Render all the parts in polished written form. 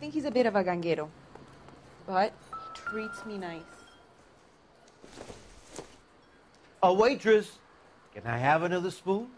think he's a bit of a ganguero, but he treats me nice. A waitress, can I have another spoon?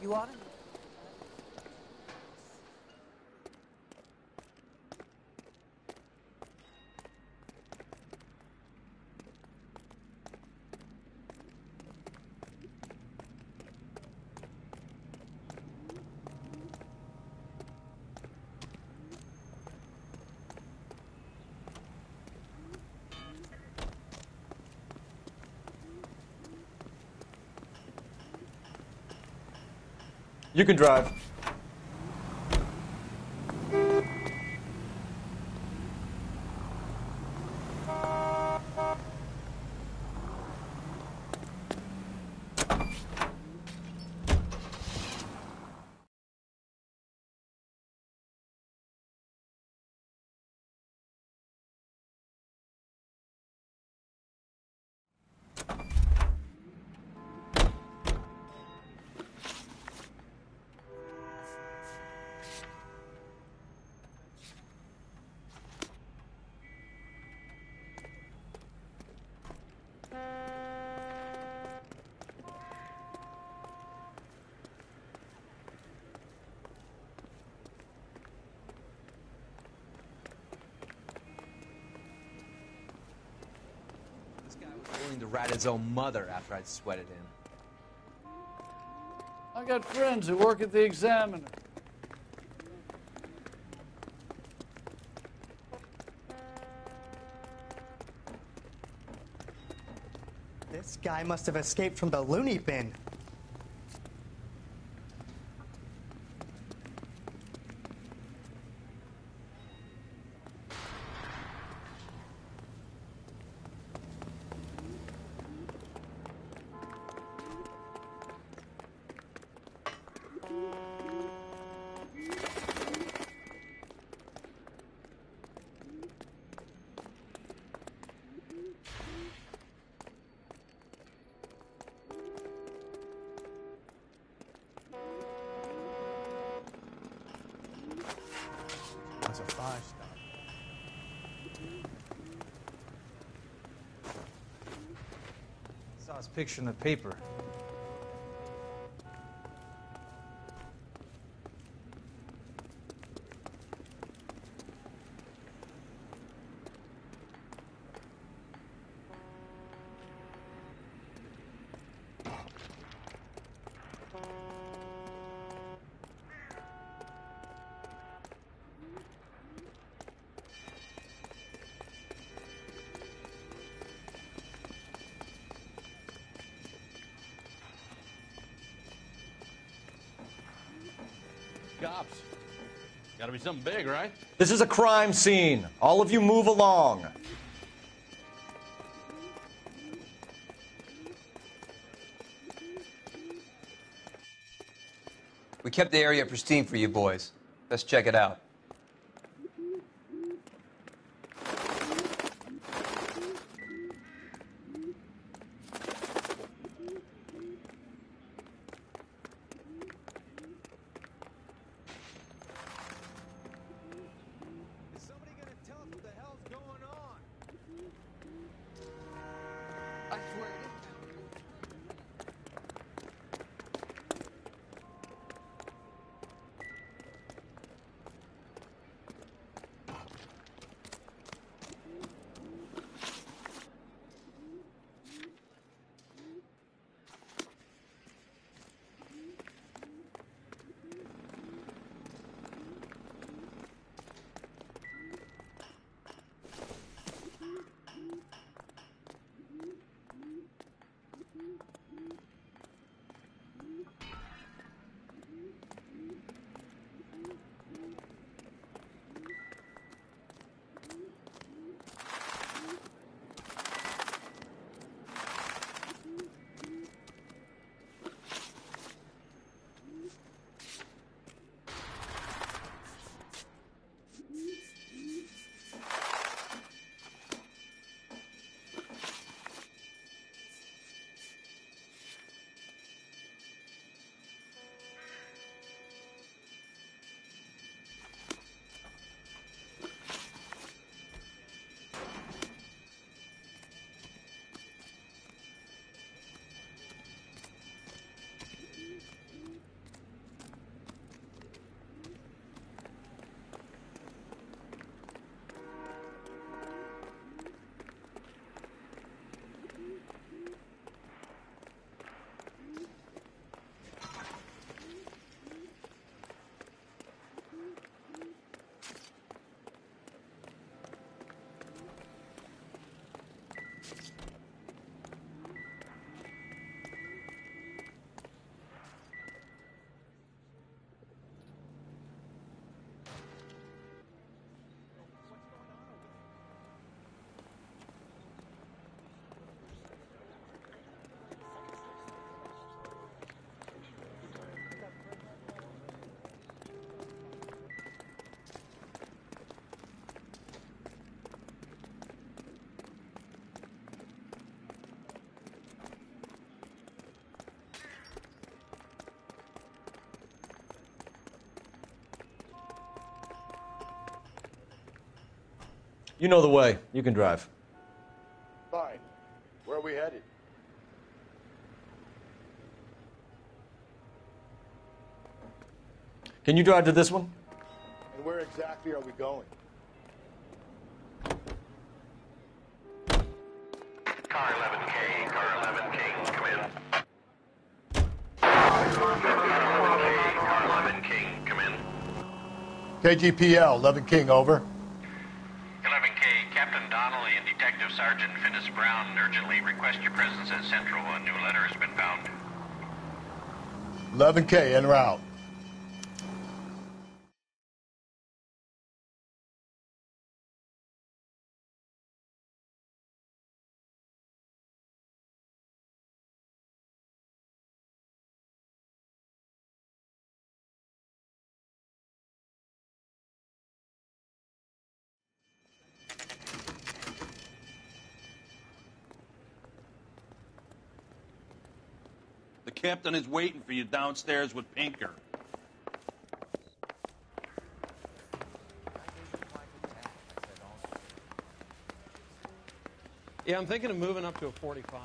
You ought to. You can drive. Willing to rat his own mother after I'd sweated him. I got friends who work at the Examiner. This guy must have escaped from the loony bin. That's a 5-star. Saw his picture in the paper. Cops. Gotta be something big, right? This is a crime scene. All of you move along. We kept the area pristine for you boys. Let's check it out. You know the way. You can drive. Fine. Where are we headed? Can you drive to this one? And where exactly are we going? Car 11K, car 11K, come in. Car 11 King, come in. KGPL, 11 King, over. 11K, Captain Donnelly and Detective Sergeant Finnis Brown urgently request your presence at Central. A new letter has been found. 11K, en route. The captain is waiting for you downstairs with Pinker. Yeah, I'm thinking of moving up to a 45.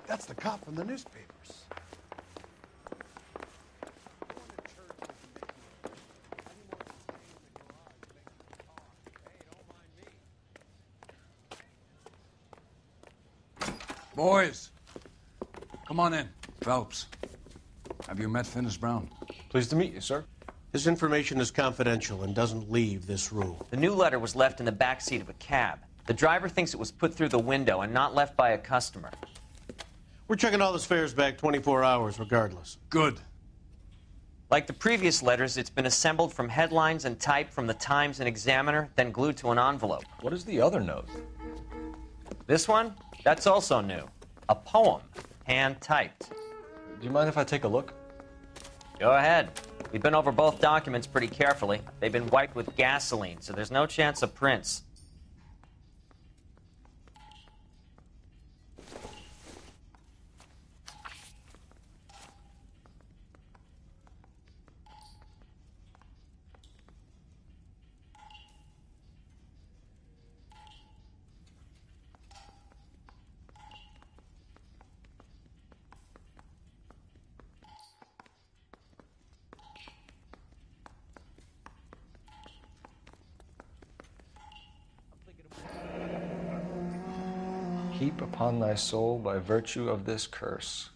That's the cop from the newspapers. Boys, come on in. Phelps, have you met Finnis Brown? Pleased to meet you, sir. This information is confidential and doesn't leave this room. The new letter was left in the back seat of a cab. The driver thinks it was put through the window and not left by a customer. We're checking all this fares back 24 hours regardless. Good. Like the previous letters, it's been assembled from headlines and typed from the Times and Examiner, then glued to an envelope. What is the other note? This one? That's also new. A poem, hand-typed. Do you mind if I take a look? Go ahead. We've been over both documents pretty carefully. They've been wiped with gasoline, so there's no chance of prints. Heap upon thy soul by virtue of this curse.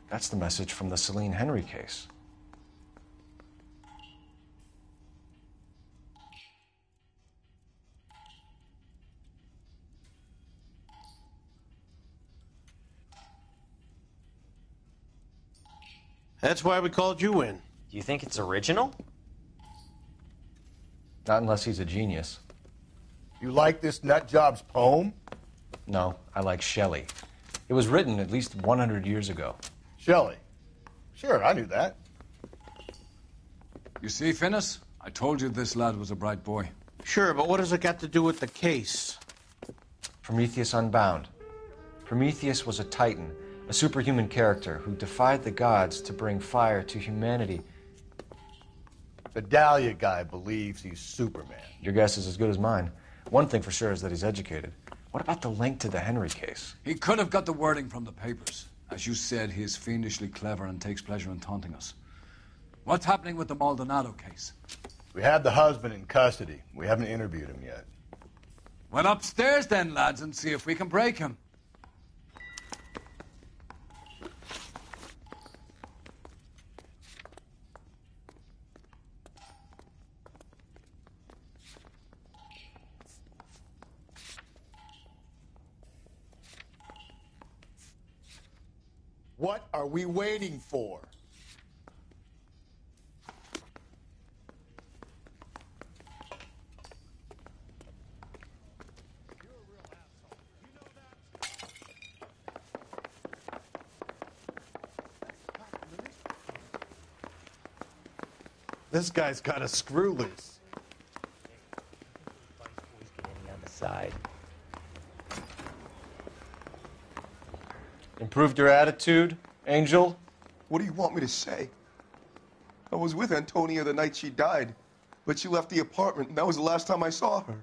That's the message from the Celine Henry case. That's why we called you in. Do you think it's original? Not unless he's a genius. You like this nutjob's poem? No, I like Shelley. It was written at least 100 years ago. Shelley. Sure, I knew that. You see, Finnis? I told you this lad was a bright boy. Sure, but what has it got to do with the case? Prometheus Unbound. Prometheus was a titan, a superhuman character who defied the gods to bring fire to humanity. The Dahlia guy believes he's Superman. Your guess is as good as mine. One thing for sure is that he's educated. What about the link to the Henry case? He could have got the wording from the papers. As you said, he is fiendishly clever and takes pleasure in taunting us. What's happening with the Maldonado case? We have the husband in custody. We haven't interviewed him yet. Well, upstairs then, lads, and see if we can break him. What are we waiting for? This guy's got a screw loose. On the side. Improved your attitude, Angel? What do you want me to say? I was with Antonia the night she died, but she left the apartment, and that was the last time I saw her.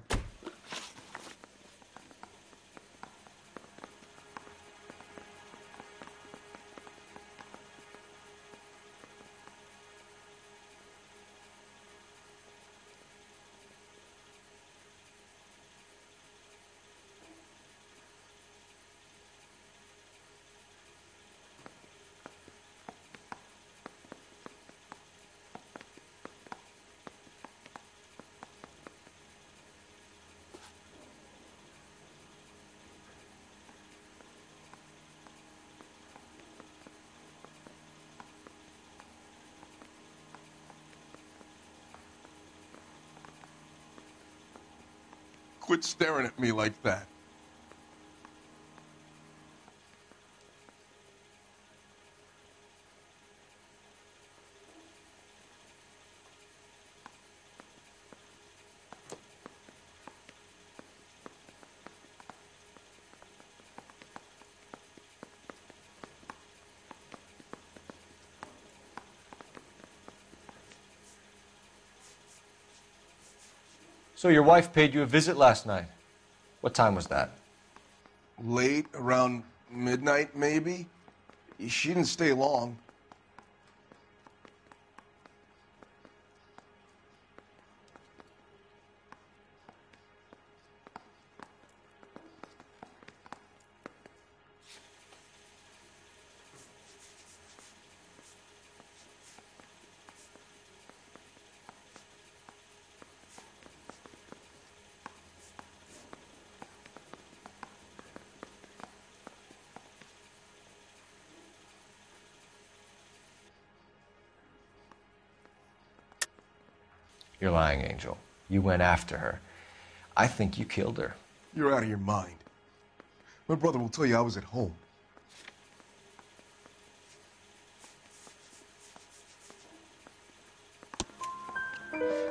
Quit staring at me like that. So your wife paid you a visit last night. What time was that? Late, around midnight, maybe? She didn't stay long. You're lying, Angel. You went after her. I think you killed her. You're out of your mind. My brother will tell you I was at home.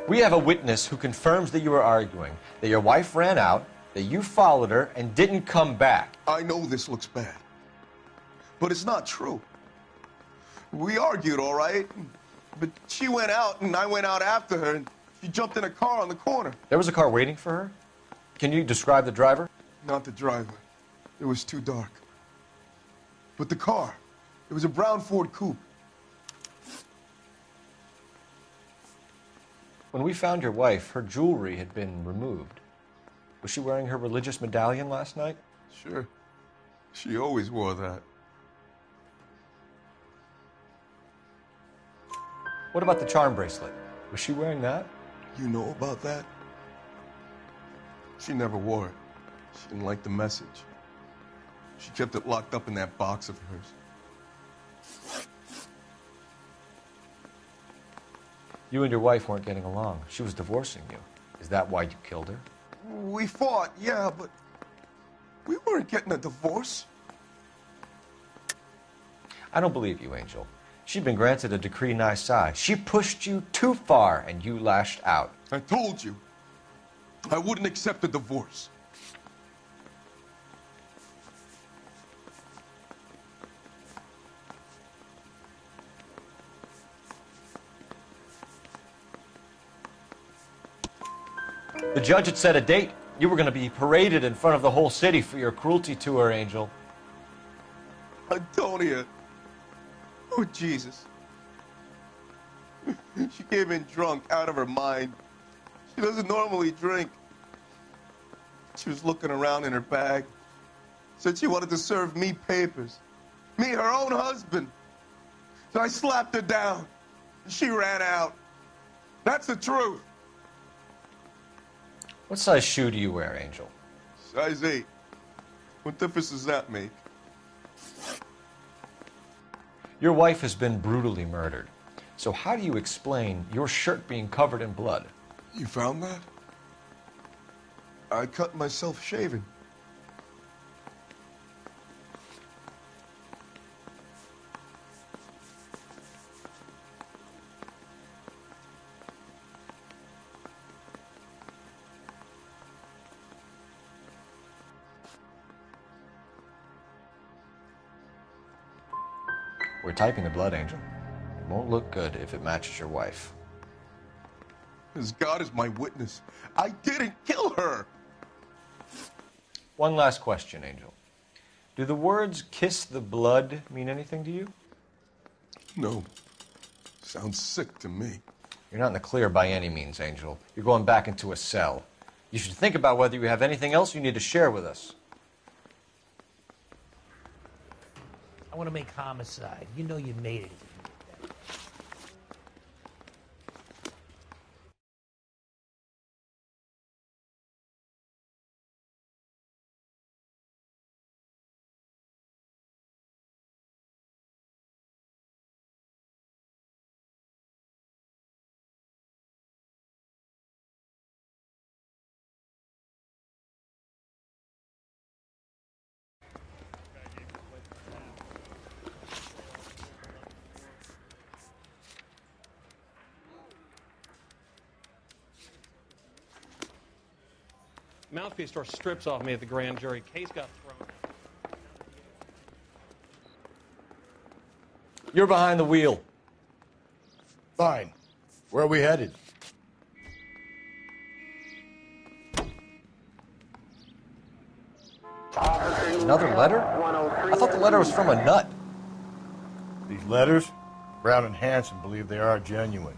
We have a witness who confirms that you were arguing, that your wife ran out, that you followed her, and didn't come back. I know this looks bad, but it's not true. We argued, all right, but she went out, and I went out after her, and she jumped in a car on the corner. There was a car waiting for her? Can you describe the driver? Not the driver. It was too dark. But the car, it was a brown Ford coupe. When we found your wife, her jewelry had been removed. Was she wearing her religious medallion last night? Sure. She always wore that. What about the charm bracelet? Was she wearing that? You know about that? She never wore it. She didn't like the message. She kept it locked up in that box of hers. You and your wife weren't getting along. She was divorcing you. Is that why you killed her? We fought, yeah, but we weren't getting a divorce. I don't believe you, Angel. She'd been granted a decree nisi. She pushed you too far, and you lashed out. I told you, I wouldn't accept a divorce. The judge had set a date. You were going to be paraded in front of the whole city for your cruelty to her, Angel. Antonia. Oh, Jesus. She came in drunk, out of her mind. She doesn't normally drink. She was looking around in her bag. Said she wanted to serve me papers. Me, her own husband. So I slapped her down. And she ran out. That's the truth. What size shoe do you wear, Angel? Size 8. What difference does that make? Your wife has been brutally murdered. So how do you explain your shirt being covered in blood? You found that? I cut myself shaving. We're typing the blood, Angel. It won't look good if it matches your wife. As God is my witness, I didn't kill her! One last question, Angel. Do the words kiss the blood mean anything to you? No. Sounds sick to me. You're not in the clear by any means, Angel. You're going back into a cell. You should think about whether you have anything else you need to share with us. I want to make homicide. You know you made it. Mouthpiece store strips off me at the grand jury. Case got thrown. You're behind the wheel. Fine. Where are we headed? Another letter? I thought the letter was from a nut. These letters? Brown and Hanson believe they are genuine.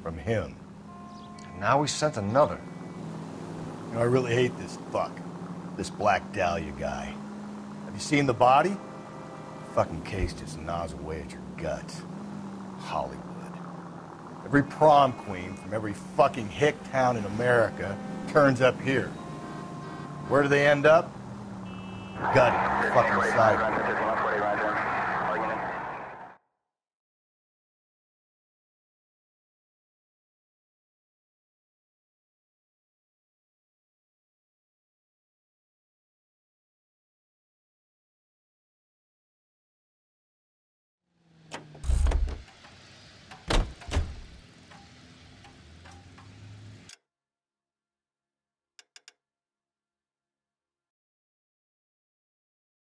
From him. And now we sent another. You know, I really hate this fuck. This Black Dahlia guy. Have you seen the body? The fucking case just gnaws away at your guts. Hollywood. Every prom queen from every fucking hick town in America turns up here. Where do they end up? Gutted, fucking sidewalk.